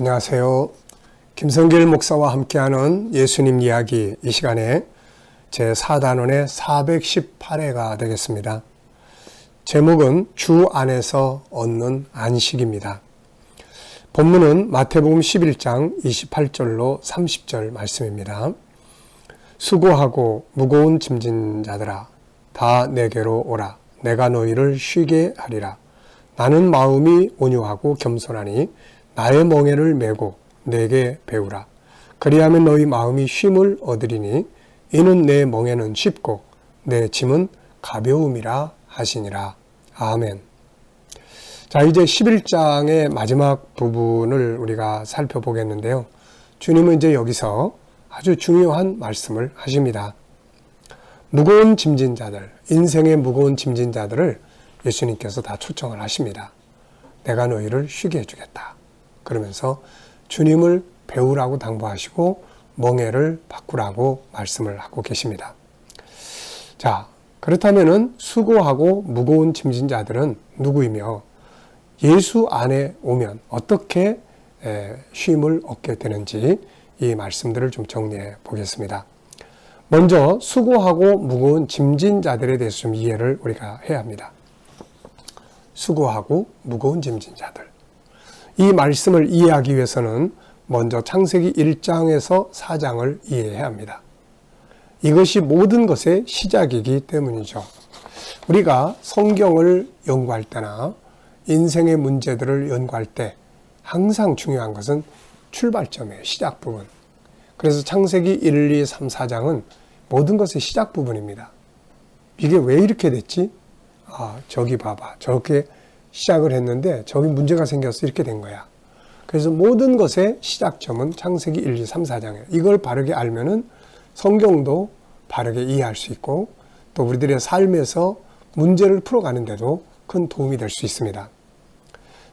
안녕하세요. 김성길 목사와 함께하는 예수님 이야기, 이 시간에 제4단원의 418회가 되겠습니다. 제목은 주 안에서 얻는 안식입니다. 본문은 마태복음 11장 28절로 30절 말씀입니다. 수고하고 무거운 짐진 자들아, 다 내게로 오라. 내가 너희를 쉬게 하리라. 나는 마음이 온유하고 겸손하니 나의 멍에를 메고 내게 배우라. 그리하면 너희 마음이 쉼을 얻으리니 이는 내 멍에는 쉽고 내 짐은 가벼움이라 하시니라. 아멘. 자, 이제 11장의 마지막 부분을 우리가 살펴보겠는데요. 주님은 이제 여기서 아주 중요한 말씀을 하십니다. 무거운 짐진 자들, 인생의 무거운 짐진 자들을 예수님께서 다 초청을 하십니다. 내가 너희를 쉬게 해주겠다. 그러면서 주님을 배우라고 당부하시고 멍에를 바꾸라고 말씀을 하고 계십니다. 자, 그렇다면은 수고하고 무거운 짐진 자들은 누구이며 예수 안에 오면 어떻게 쉼을 얻게 되는지 이 말씀들을 좀 정리해 보겠습니다. 먼저 수고하고 무거운 짐진 자들에 대해서 좀 이해를 우리가 해야 합니다. 수고하고 무거운 짐진 자들. 이 말씀을 이해하기 위해서는 먼저 창세기 1장에서 4장을 이해해야 합니다. 이것이 모든 것의 시작이기 때문이죠. 우리가 성경을 연구할 때나 인생의 문제들을 연구할 때 항상 중요한 것은 출발점이에요. 시작 부분. 그래서 창세기 1, 2, 3, 4장은 모든 것의 시작 부분입니다. 이게 왜 이렇게 됐지? 저기 봐봐. 저렇게 시작을 했는데 저기 문제가 생겨서 이렇게 된 거야. 그래서 모든 것의 시작점은 창세기 1, 2, 3, 4장이에요. 이걸 바르게 알면은 성경도 바르게 이해할 수 있고 또 우리들의 삶에서 문제를 풀어가는데도 큰 도움이 될 수 있습니다.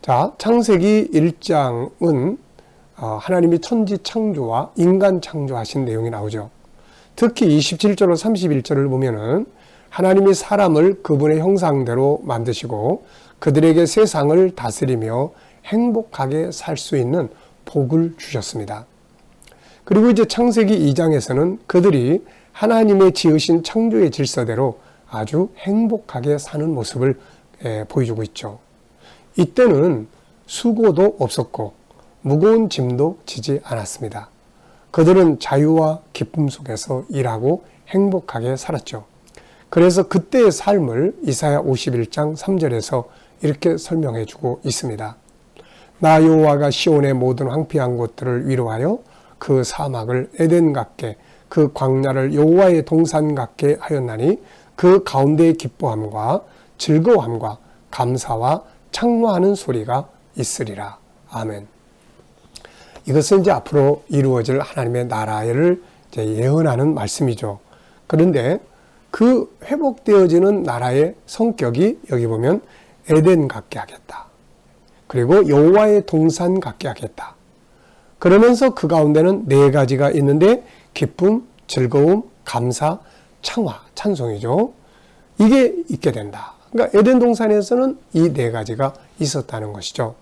자, 창세기 1장은 하나님이 천지 창조와 인간 창조하신 내용이 나오죠. 특히 27절로 31절을 보면은 하나님이 사람을 그분의 형상대로 만드시고 그들에게 세상을 다스리며 행복하게 살 수 있는 복을 주셨습니다. 그리고 이제 창세기 2장에서는 그들이 하나님의 지으신 창조의 질서대로 아주 행복하게 사는 모습을 보여주고 있죠. 이때는 수고도 없었고 무거운 짐도 지지 않았습니다. 그들은 자유와 기쁨 속에서 일하고 행복하게 살았죠. 그래서 그때의 삶을 이사야 51장 3절에서 이렇게 설명해 주고 있습니다. 나 여호와가 시온의 모든 황폐한 곳들을 위로하여 그 사막을 에덴 같게 그 광야를 여호와의 동산 같게 하였나니 그 가운데에 기뻐함과 즐거움과 감사와 창화하는 소리가 있으리라. 아멘. 이것은 이제 앞으로 이루어질 하나님의 나라를 이제 예언하는 말씀이죠. 그런데 그 회복되어지는 나라의 성격이 여기 보면 에덴 같게 하겠다. 그리고 여호와의 동산 같게 하겠다. 그러면서 그 가운데는 네 가지가 있는데 기쁨, 즐거움, 감사, 창화, 찬송이죠. 이게 있게 된다. 그러니까 에덴 동산에서는 이 네 가지가 있었다는 것이죠.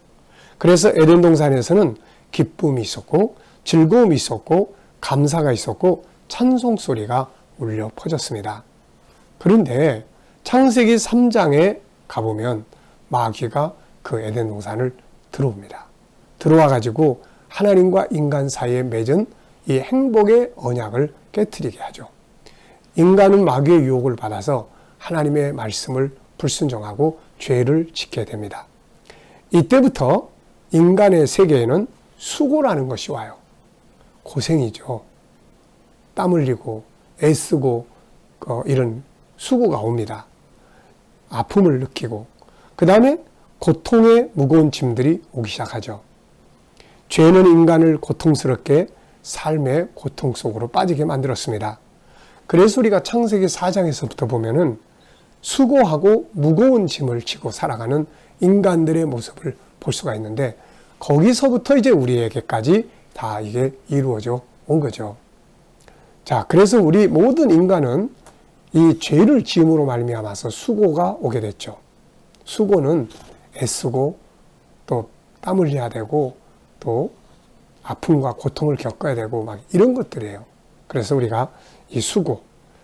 그래서 에덴 동산에서는 기쁨이 있었고 즐거움이 있었고 감사가 있었고 찬송 소리가 울려 퍼졌습니다. 그런데 창세기 3장에 가보면 마귀가 그 에덴 동산을 들어옵니다. 들어와 가지고 하나님과 인간 사이에 맺은 이 행복의 언약을 깨트리게 하죠. 인간은 마귀의 유혹을 받아서 하나님의 말씀을 불순종하고 죄를 짓게 됩니다. 이때부터 인간의 세계에는 수고라는 것이 와요. 고생이죠. 땀 흘리고 애쓰고 이런 수고가 옵니다. 아픔을 느끼고 그 다음에 고통의 무거운 짐들이 오기 시작하죠. 죄는 인간을 고통스럽게 삶의 고통 속으로 빠지게 만들었습니다. 그래서 우리가 창세기 4장에서부터 보면은 수고하고 무거운 짐을 지고 살아가는 인간들의 모습을 볼 수가 있는데 거기서부터 이제 우리에게까지 다 이게 이루어져 온 거죠. 자, 그래서 우리 모든 인간은 이 죄를 지음으로 말미암아서 수고가 오게 됐죠. 수고는 애쓰고 또 땀 흘려야 되고 또 아픔과 고통을 겪어야 되고 막 이런 것들이에요. 그래서 우리가 이 수고,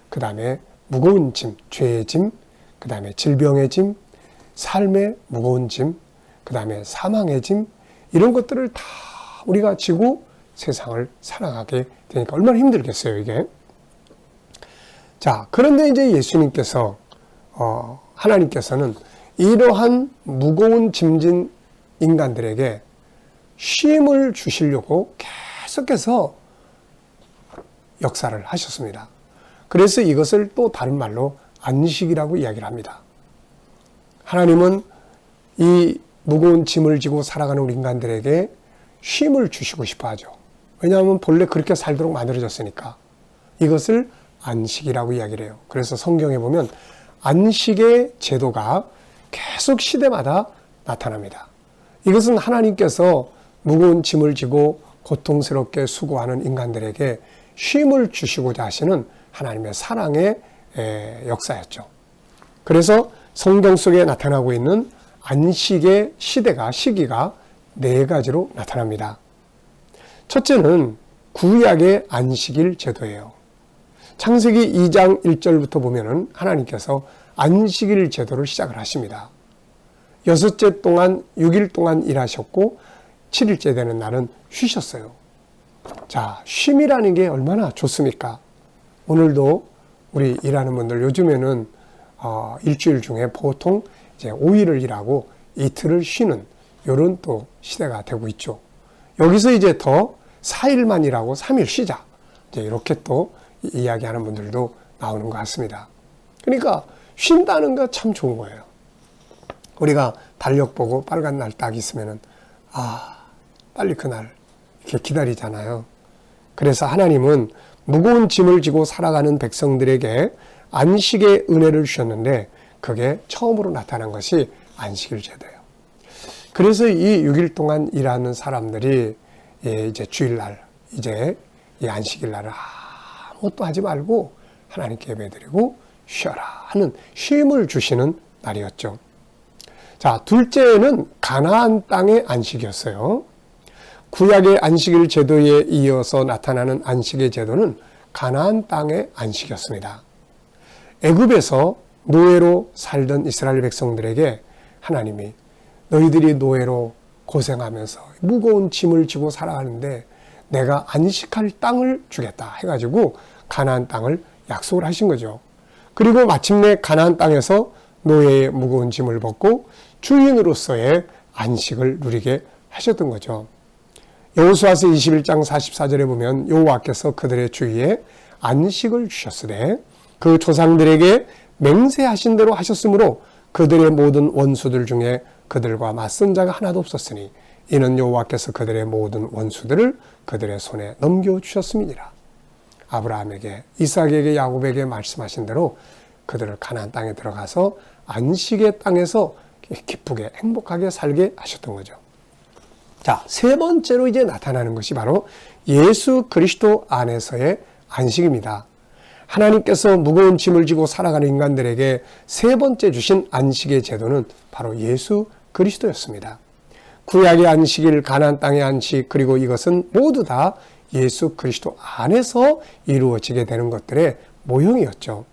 그 다음에 무거운 짐, 죄의 짐, 그 다음에 질병의 짐, 삶의 무거운 짐, 그 다음에 사망의 짐, 이런 것들을 다 우리가 지고 세상을 살아가게 되니까 얼마나 힘들겠어요, 이게. 자, 그런데 이제 예수님께서, 하나님께서는 이러한 무거운 짐진 인간들에게 쉼을 주시려고 계속해서 역사를 하셨습니다. 그래서 이것을 또 다른 말로 안식이라고 이야기를 합니다. 하나님은 이 무거운 짐을 지고 살아가는 우리 인간들에게 쉼을 주시고 싶어 하죠. 왜냐하면 본래 그렇게 살도록 만들어졌으니까. 이것을 안식이라고 이야기를 해요. 그래서 성경에 보면 안식의 제도가 계속 시대마다 나타납니다. 이것은 하나님께서 무거운 짐을 지고 고통스럽게 수고하는 인간들에게 쉼을 주시고자 하시는 하나님의 사랑의 역사였죠. 그래서 성경 속에 나타나고 있는 안식의 시기가 네 가지로 나타납니다. 첫째는 구약의 안식일 제도예요. 창세기 2장 1절부터 보면은 하나님께서 안식일 제도를 시작을 하십니다. 6째 동안 6일 동안 일하셨고 7일째 되는 날은 쉬셨어요. 자, 쉼이라는 게 얼마나 좋습니까? 오늘도 우리 일하는 분들 요즘에는 일주일 중에 보통 이제 5일을 일하고 이틀을 쉬는 이런 또 시대가 되고 있죠. 여기서 이제 더 4일만 일하고 3일 쉬자. 이제 이렇게 또 이야기하는 분들도 나오는 것 같습니다. 그러니까 쉰다는 거 참 좋은 거예요. 우리가 달력 보고 빨간 날 딱 있으면은 빨리 그날 이렇게 기다리잖아요. 그래서 하나님은 무거운 짐을 지고 살아가는 백성들에게 안식의 은혜를 주셨는데 그게 처음으로 나타난 것이 안식일 제도예요. 그래서 이 6일 동안 일하는 사람들이 이제 주일날, 이제 이 안식일 날을 아무것도 하지 말고 하나님께 예배드리고 쉬어라 하는 쉼을 주시는 날이었죠. 자, 둘째는 가나안 땅의 안식이었어요. 구약의 안식일 제도에 이어서 나타나는 안식의 제도는 가나안 땅의 안식이었습니다. 애굽에서 노예로 살던 이스라엘 백성들에게 하나님이 너희들이 노예로 고생하면서 무거운 짐을 지고 살아가는데 내가 안식할 땅을 주겠다 해가지고 가나안 땅을 약속을 하신 거죠. 그리고 마침내 가나안 땅에서 노예의 무거운 짐을 벗고 주인으로서의 안식을 누리게 하셨던 거죠. 여호수아서 21장 44절에 보면 여호와께서 그들의 주위에 안식을 주셨으되 그 조상들에게 맹세하신 대로 하셨으므로 그들의 모든 원수들 중에 그들과 맞선 자가 하나도 없었으니 이는 여호와께서 그들의 모든 원수들을 그들의 손에 넘겨주셨음이니라. 아브라함에게 이삭에게 야곱에게 말씀하신 대로 그들을 가나안 땅에 들어가서 안식의 땅에서 기쁘게 행복하게 살게 하셨던 거죠. 자, 세 번째로 이제 나타나는 것이 바로 예수 그리스도 안에서의 안식입니다. 하나님께서 무거운 짐을 지고 살아가는 인간들에게 세 번째 주신 안식의 제도는 바로 예수 그리스도였습니다. 구약의 안식일, 가나안 땅의 안식, 그리고 이것은 모두 다 예수 그리스도 안에서 이루어지게 되는 것들의 모형이었죠.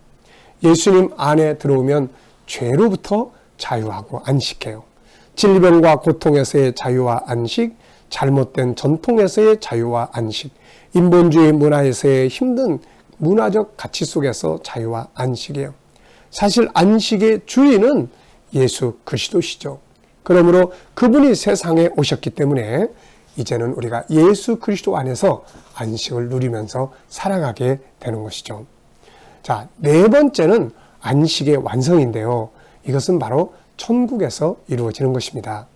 예수님 안에 들어오면 죄로부터 자유하고 안식해요. 질병과 고통에서의 자유와 안식, 잘못된 전통에서의 자유와 안식, 인본주의 문화에서의 힘든 문화적 가치 속에서 자유와 안식이에요. 사실 안식의 주인은 예수 그리스도시죠. 그러므로 그분이 세상에 오셨기 때문에 이제는 우리가 예수 그리스도 안에서 안식을 누리면서 살아가게 되는 것이죠. 자, 네 번째는 안식의 완성인데요. 이것은 바로 천국에서 이루어지는 것입니다.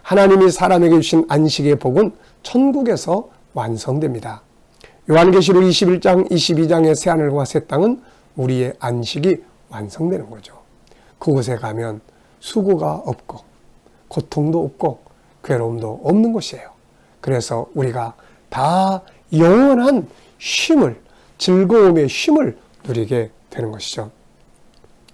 하나님이 사람에게 주신 안식의 복은 천국에서 완성됩니다. 요한계시록 21장, 22장의 새하늘과 새 땅은 우리의 안식이 완성되는 거죠. 그곳에 가면 수고가 없고 고통도 없고 괴로움도 없는 곳이에요. 그래서 우리가 다 영원한 쉼을, 즐거움의 쉼을 누리게 되는 것이죠.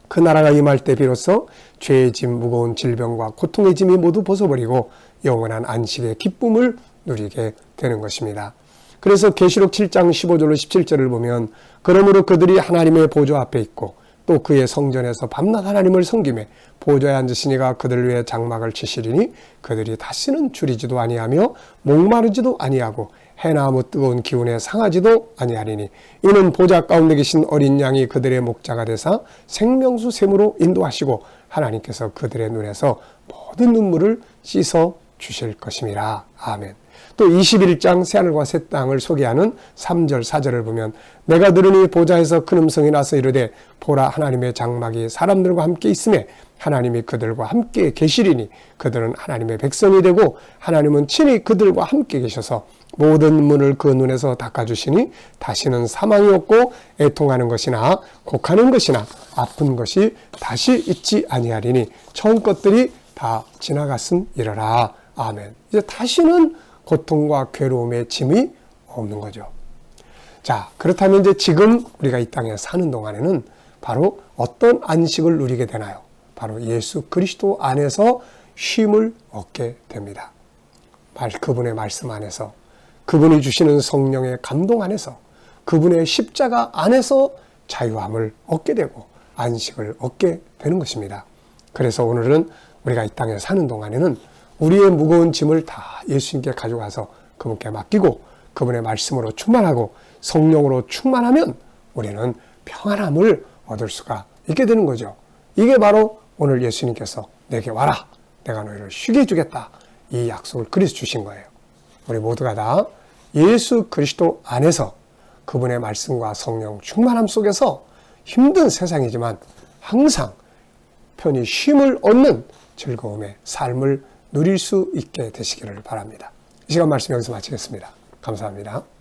그 나라가 임할 때 비로소 죄의 짐, 무거운 질병과 고통의 짐이 모두 벗어버리고 영원한 안식의 기쁨을 누리게 되는 것입니다. 그래서 계시록 7장 15절로 17절을 보면 그러므로 그들이 하나님의 보좌 앞에 있고 또 그의 성전에서 밤낮 하나님을 섬기매 보좌에 앉으시니가 그들을 위해 장막을 치시리니 그들이 다시는 줄이지도 아니하며 목마르지도 아니하고 해나무 뜨거운 기운에 상하지도 아니하리니 이는 보좌 가운데 계신 어린 양이 그들의 목자가 되사 생명수 샘으로 인도하시고 하나님께서 그들의 눈에서 모든 눈물을 씻어 주실 것임이라. 아멘. 또 21장 새하늘과 새 땅을 소개하는 3절 4절을 보면 내가 들으니 보좌에서 큰 음성이 나서 이르되 보라 하나님의 장막이 사람들과 함께 있음에 하나님이 그들과 함께 계시리니 그들은 하나님의 백성이 되고 하나님은 친히 그들과 함께 계셔서 모든 눈물을 그 눈에서 닦아주시니 다시는 사망이 없고 애통하는 것이나 곡하는 것이나 아픈 것이 다시 있지 아니하리니 처음 것들이 다 지나갔음이러라. 아멘. 이제 다시는 고통과 괴로움의 짐이 없는 거죠. 자, 그렇다면 이제 지금 우리가 이 땅에 사는 동안에는 바로 어떤 안식을 누리게 되나요? 바로 예수 그리스도 안에서 쉼을 얻게 됩니다. 그분의 말씀 안에서, 그분이 주시는 성령의 감동 안에서, 그분의 십자가 안에서 자유함을 얻게 되고 안식을 얻게 되는 것입니다. 그래서 오늘은 우리가 이 땅에 사는 동안에는 우리의 무거운 짐을 다 예수님께 가져가서 그분께 맡기고 그분의 말씀으로 충만하고 성령으로 충만하면 우리는 평안함을 얻을 수가 있게 되는 거죠. 이게 바로 오늘 예수님께서 내게 와라, 내가 너희를 쉬게 해주겠다, 이 약속을 그리스 주신 거예요. 우리 모두가 다 예수 그리스도 안에서 그분의 말씀과 성령 충만함 속에서 힘든 세상이지만 항상 편히 쉼을 얻는 즐거움의 삶을 누릴 수 있게 되시기를 바랍니다. 이 시간 말씀 여기서 마치겠습니다. 감사합니다.